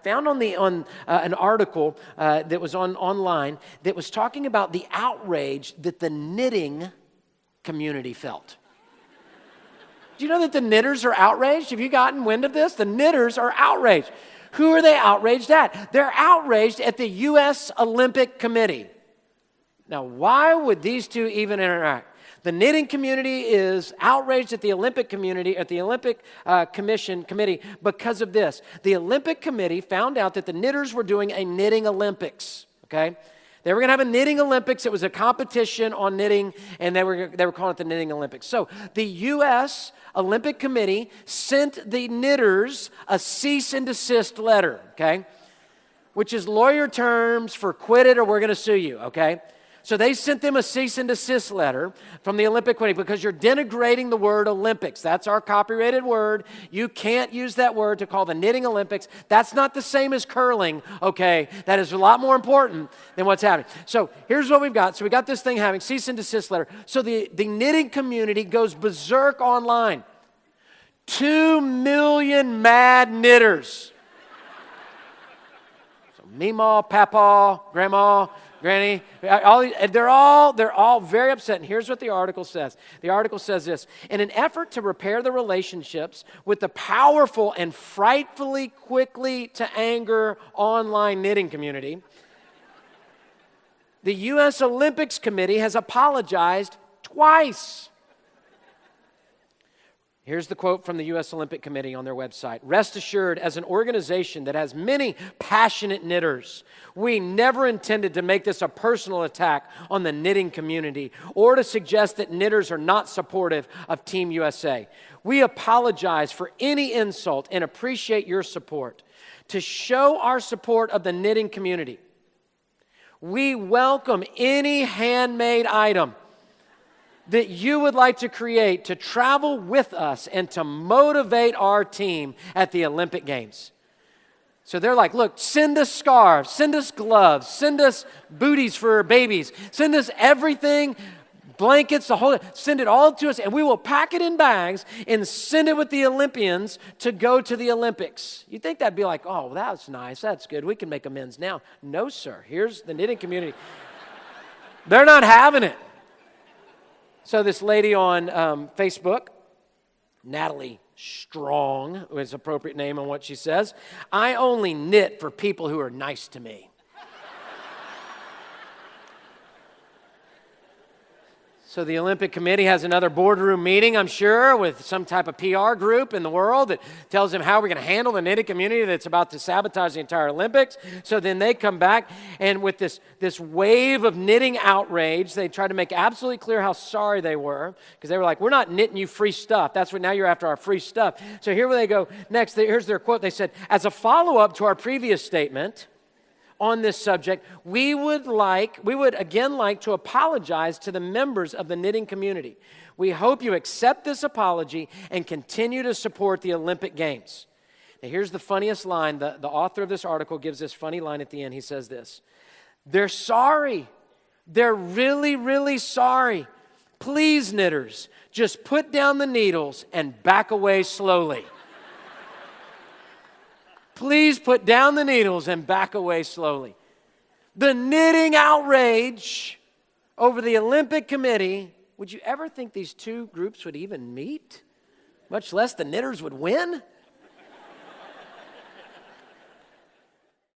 found on an article that was online that was talking about the outrage that the knitting community felt. Do you know that the knitters are outraged? Have you gotten wind of this? The knitters are outraged. Who are they outraged at? They're outraged at the U.S. Olympic Committee. Now, why would these two even interact? The knitting community is outraged at the Olympic community, at the Olympic committee, because of this. The Olympic Committee found out that the knitters were doing a knitting Olympics, okay? They were going to have a knitting Olympics. It was a competition on knitting, and they were calling it the knitting Olympics. So the U.S. Olympic Committee sent the knitters a cease and desist letter, okay? Which is lawyer terms for quit it or we're going to sue you, okay? So they sent them a cease and desist letter from the Olympic Committee because you're denigrating the word Olympics. That's our copyrighted word. You can't use that word to call the knitting Olympics. That's not the same as curling, okay? That is a lot more important than what's happening. So here's what we've got. So we got this thing having cease and desist letter. So the knitting community goes berserk online. 2 million mad knitters. So Meemaw, Papaw, Grandma, Granny, they're all very upset. And here's what the article says. The article says this: in an effort to repair the relationships with the powerful and frightfully quickly to anger online knitting community, the U.S. Olympics Committee has apologized twice. Here's the quote from the U.S. Olympic Committee on their website. Rest assured, as an organization that has many passionate knitters, we never intended to make this a personal attack on the knitting community or to suggest that knitters are not supportive of Team USA. We apologize for any insult and appreciate your support. To show our support of the knitting community, we welcome any handmade item that you would like to create to travel with us and to motivate our team at the Olympic Games. So they're like, look, send us scarves, send us gloves, send us booties for babies, send us everything, blankets, send it all to us, and we will pack it in bags and send it with the Olympians to go to the Olympics. You'd think that'd be like, oh, well, that's nice, that's good, we can make amends now. No, sir, here's the knitting community. They're not having it. So this lady on Facebook, Natalie Strong, is an appropriate name on what she says. I only knit for people who are nice to me. So the Olympic Committee has another boardroom meeting, I'm sure, with some type of PR group in the world that tells them how we're going to handle the knitting community that's about to sabotage the entire Olympics. So then they come back, and with this wave of knitting outrage, they try to make absolutely clear how sorry they were, because they were like, we're not knitting you free stuff. That's what now you're after, our free stuff. So here they go next. Here's their quote. They said, as a follow-up to our previous statement on this subject, we would again like to apologize to the members of the knitting community. We hope you accept this apology and continue to support the Olympic Games. Now here's the funniest line. The author of this article gives this funny line at the end. He says this: they're sorry. They're really, really sorry. Please, knitters, just put down the needles and back away slowly. Please put down the needles and back away slowly. The knitting outrage over the Olympic Committee. Would you ever think these two groups would even meet? Much less the knitters would win?